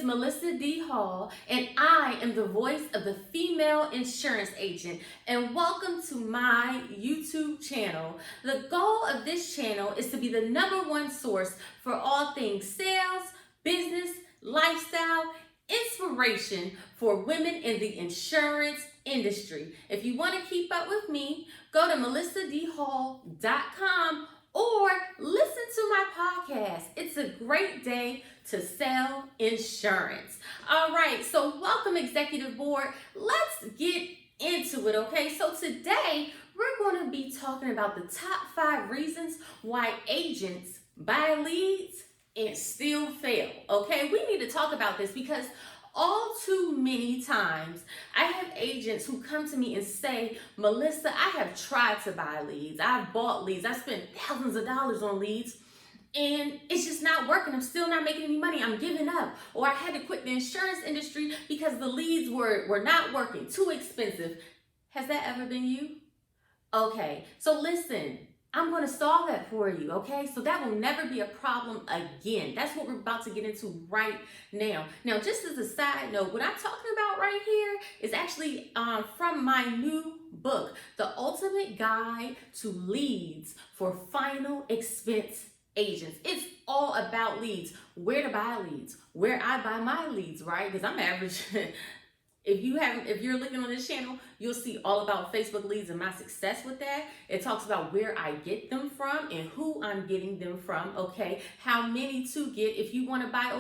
Melissa D. Hall, and I am the voice of the female insurance agent. And welcome to my YouTube channel. The goal of this channel is to be the #1 source for all things sales, business, lifestyle, inspiration for women in the insurance industry. If you want to keep up with me, go to melissadhall.com or listen to my podcast. It's a great day to sell insurance. All right, so welcome, Executive Board. Let's get into it, okay? So today, we're going to be talking about the top 5 reasons why agents buy leads and still fail, okay? We need to talk about this because all too many times I have agents who come to me and say, Melissa, I have tried to buy leads. I've bought leads. I spent thousands of dollars on leads and it's just not working. I'm still not making any money. I'm giving up. Or I had to quit the insurance industry because the leads were not working, too expensive. Has that ever been you? Okay, so listen. I'm going to solve that for you, okay? So that will never be a problem again. That's what we're about to get into right now. Now, just as a side note, what I'm talking about right here is actually from my new book, The Ultimate Guide to Leads for Final Expense Agents. It's all about leads, where to buy leads, where I buy my leads, right? Because I'm average. If you're looking on this channel, you'll see all about Facebook leads and my success with that. It talks about where I get them from and who I'm getting them from, okay? How many to get if you want to buy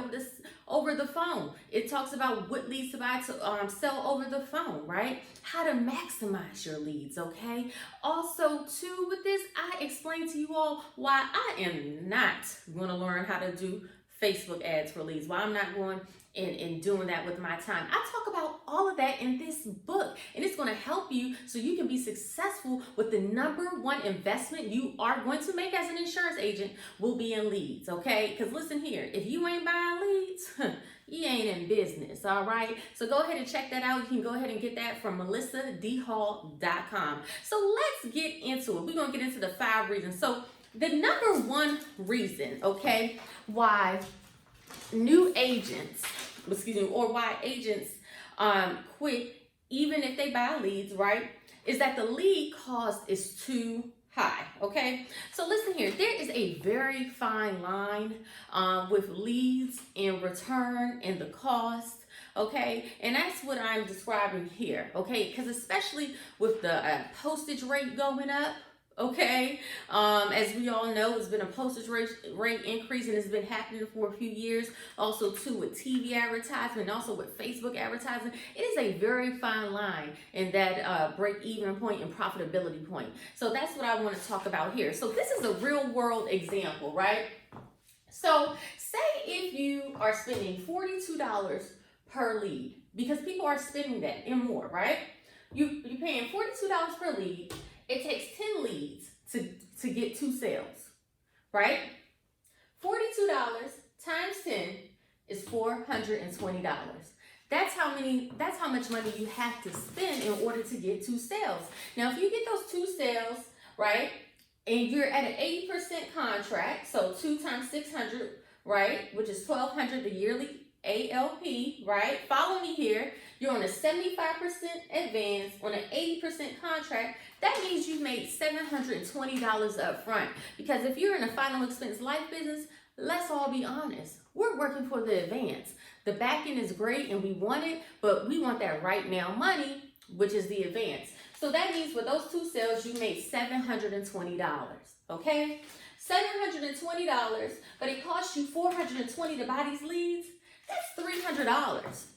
over the phone. It talks about what leads to buy to sell over the phone, right? How to maximize your leads, okay? Also, too, with this, I explain to you all why I am not going to learn how to do Facebook ads for leads, why I'm not going and doing that with my time. I talk about all of that in this book, and it's going to help you so you can be successful with the #1 investment you are going to make as an insurance agent will be in leads, okay? Because listen here, if you ain't buying leads, you ain't in business, all right? So go ahead and check that out. You can go ahead and get that from melissadhall.com. So let's get into it. We're going to get into the 5 reasons. So the #1 reason, okay, why new agents, or why agents quit even if they buy leads, right, is that the lead cost is too high, okay? So listen here, there is a very fine line with leads and return and the cost, okay? And that's what I'm describing here, okay? Because especially with the postage rate going up, okay, as we all know, it's been a postage rate increase and it's been happening for a few years. Also too with TV advertisement, also with Facebook advertising. It is a very fine line in that break-even point and profitability point. So that's what I want to talk about here. So this is a real world example, right? So say if you are spending $42 per lead, because people are spending that and more, right? You're paying $42 per lead. It takes 10 leads to get 2 sales, right? $42 times 10 is $420. That's how much money you have to spend in order to get 2 sales. Now, if you get those 2 sales, right, and you're at an 80% contract, so 2 times 600, right, which is $1,200 the yearly ALP, right? Follow me here. You're on a 75% advance on an 80% contract. That means you made $720 up front. Because if you're in a final expense life business, let's all be honest. We're working for the advance. The back end is great and we want it, but we want that right now money, which is the advance. So that means for those 2 sales, you made $720, okay? $720, but it costs you $420 to buy these leads. That's $300,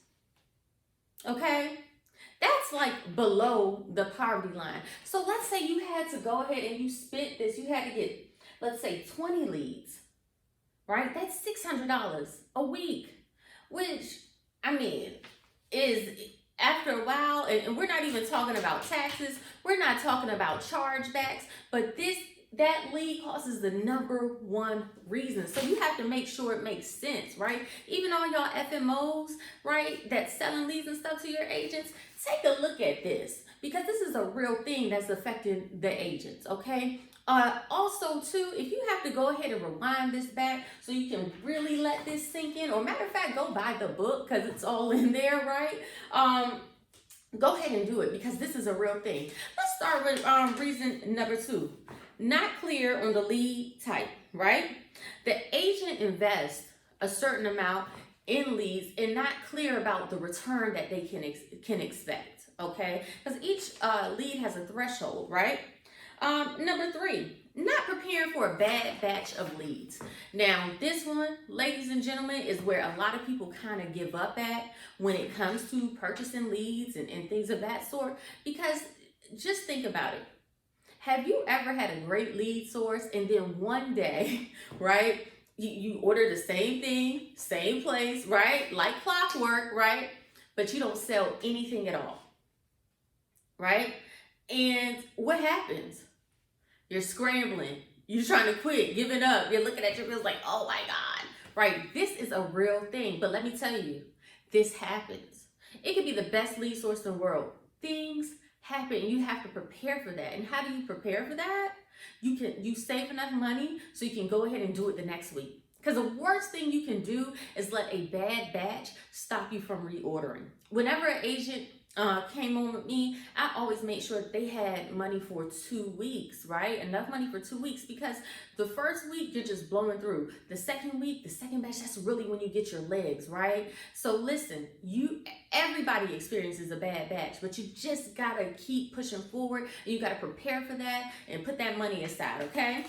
okay? That's like below the poverty line. So let's say you had to go ahead and you spent this, you had to get, let's say 20 leads, right? That's $600 a week, which, I mean, is after a while, and we're not even talking about taxes, we're not talking about chargebacks, but that lead cost is the #1 reason. So you have to make sure it makes sense, right? Even all y'all FMOs, right, that's selling leads and stuff to your agents, take a look at this because this is a real thing that's affecting the agents, okay? Also, too, if you have to go ahead and rewind this back so you can really let this sink in, or matter of fact, go buy the book because it's all in there, right? Go ahead and do it because this is a real thing. Let's start with reason number 2. Not clear on the lead type, right? The agent invests a certain amount in leads and not clear about the return that they can expect, okay? Because each lead has a threshold, right? Number 3, not preparing for a bad batch of leads. Now, this one, ladies and gentlemen, is where a lot of people kind of give up at when it comes to purchasing leads and things of that sort. Because just think about it. Have you ever had a great lead source and then one day, right, you order the same thing, same place, right, like clockwork, right, but you don't sell anything at all, right? And what happens? You're scrambling. You're trying to quit, giving up. You're looking at your bills like, oh my God, right? This is a real thing. But let me tell you, this happens. It could be the best lead source in the world. Things happen. You have to prepare for that. And how do you prepare for that? You save enough money so you can go ahead and do it the next week. Because the worst thing you can do is let a bad batch stop you from reordering. Whenever an agent came on with me, I always made sure that they had money for 2 weeks, right? Enough money for 2 weeks, because the first week you're just blowing through. The second week, the second batch, that's really when you get your legs, right? So listen, everybody experiences a bad batch, but you just gotta keep pushing forward. And you gotta prepare for that and put that money aside, okay?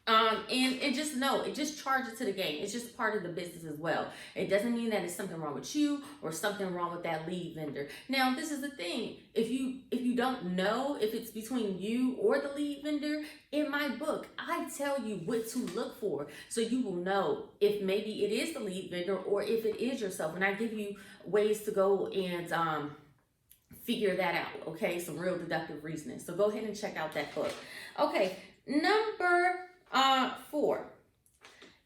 And just know, it just charges to the game. It's just part of the business as well. It doesn't mean that it's something wrong with you or something wrong with that lead vendor. Now, this is the thing. If you don't know if it's between you or the lead vendor, in my book, I tell you what to look for so you will know if maybe it is the lead vendor or if it is yourself. And I give you ways to go and figure that out, okay? Some real deductive reasoning. So go ahead and check out that book. Okay, number 4,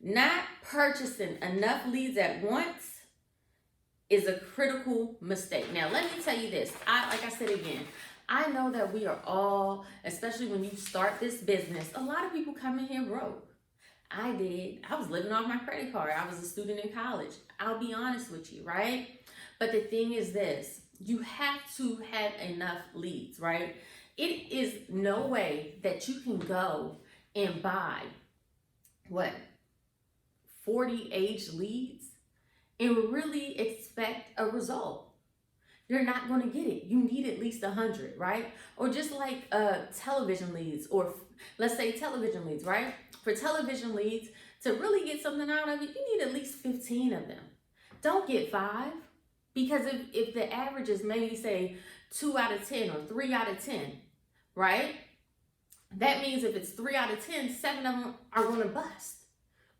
not purchasing enough leads at once is a critical mistake. Now, let me tell you this. Like I said again, I know that we are all, especially when you start this business, a lot of people come in here broke. I did. I was living off my credit card. I was a student in college. I'll be honest with you, right? But the thing is this, you have to have enough leads, right? It is no way that you can go and buy, 40 aged leads and really expect a result. You're not going to get it. You need at least 100, right? Or just like television leads, or let's say television leads, right? For television leads, to really get something out of it, you need at least 15 of them. Don't get 5, because if the average is maybe say 2 out of 10 or 3 out of 10, right? That means if it's 3 out of 10, 7 of them are going to bust,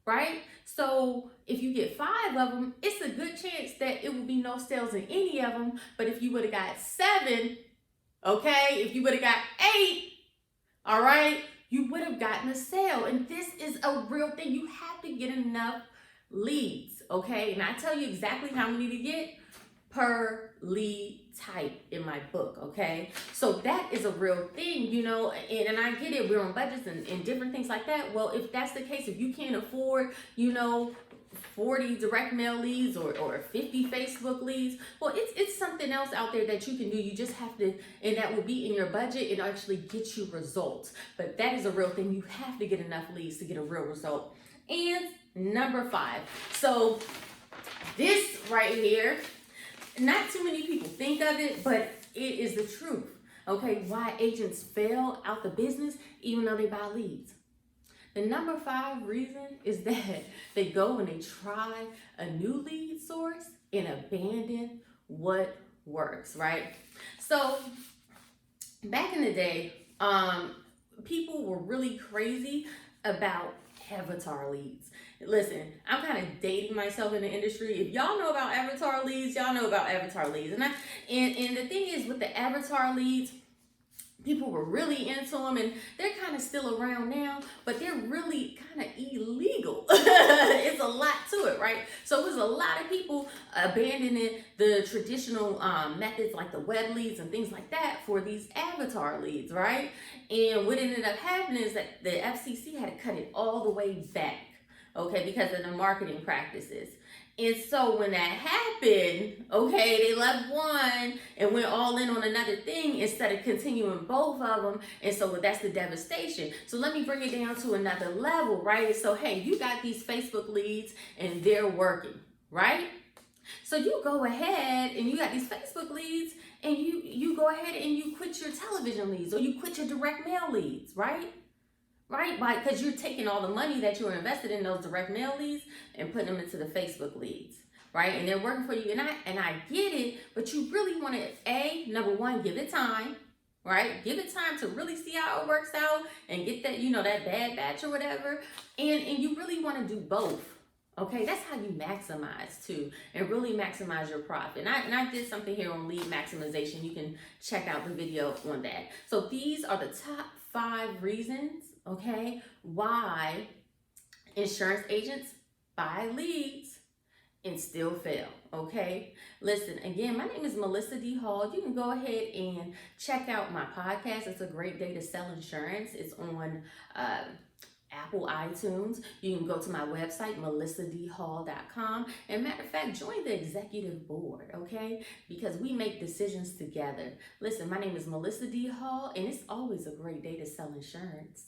right? So if you get 5 of them, it's a good chance that it will be no sales in any of them. But if you would have got 7, okay, if you would have got 8, all right, you would have gotten a sale. And this is a real thing. You have to get enough leads, okay? And I tell you exactly how many to get per lead type in my book, okay? So that is a real thing, you know, and I get it, we're on budgets and different things like that. Well, if that's the case, if you can't afford, you know, 40 direct mail leads or 50 Facebook leads, well, it's something else out there that you can do. You just have to, and that will be in your budget and actually get you results. But that is a real thing. You have to get enough leads to get a real result. And number 5, so this right here, not too many people think of it, but it is the truth. Okay, why agents fail out the business even though they buy leads. The number 5 reason is that they go and they try a new lead source and abandon what works, right? So back in the day, people were really crazy about avatar leads. Listen, I'm kind of dating myself in the industry. If y'all know about avatar leads, y'all know about avatar leads. And the thing is with the avatar leads, people were really into them, and they're kind of still around now, but they're really kind of illegal. It's a lot to it, right? So it was a lot of people abandoning the traditional methods like the web leads and things like that for these avatar leads, right? And what ended up happening is that the FCC had to cut it all the way back, okay, because of the marketing practices. And so when that happened, okay, they left one and went all in on another thing instead of continuing both of them. And so that's the devastation. So let me bring it down to another level, right? So, hey, you got these Facebook leads and they're working, right? So you go ahead and you got these Facebook leads and you go ahead and you quit your television leads or you quit your direct mail leads, right? Right? Because you're taking all the money that you were invested in those direct mail leads and putting them into the Facebook leads, right? And they're working for you. And I get it, but you really want to, number one, give it time, right? Give it time to really see how it works out and get that, that bad batch or whatever. And you really want to do both. Okay, that's how you maximize too, and really maximize your profit. And I did something here on lead maximization. You can check out the video on that. So these are the top 5 reasons, okay, why insurance agents buy leads and still fail, okay? Listen, again, my name is Melissa D. Hall. You can go ahead and check out my podcast. It's a great day to sell insurance. It's on Apple iTunes. You can go to my website, melissadhall.com. And matter of fact, join the executive board, okay? Because we make decisions together. Listen, my name is Melissa D. Hall, and it's always a great day to sell insurance.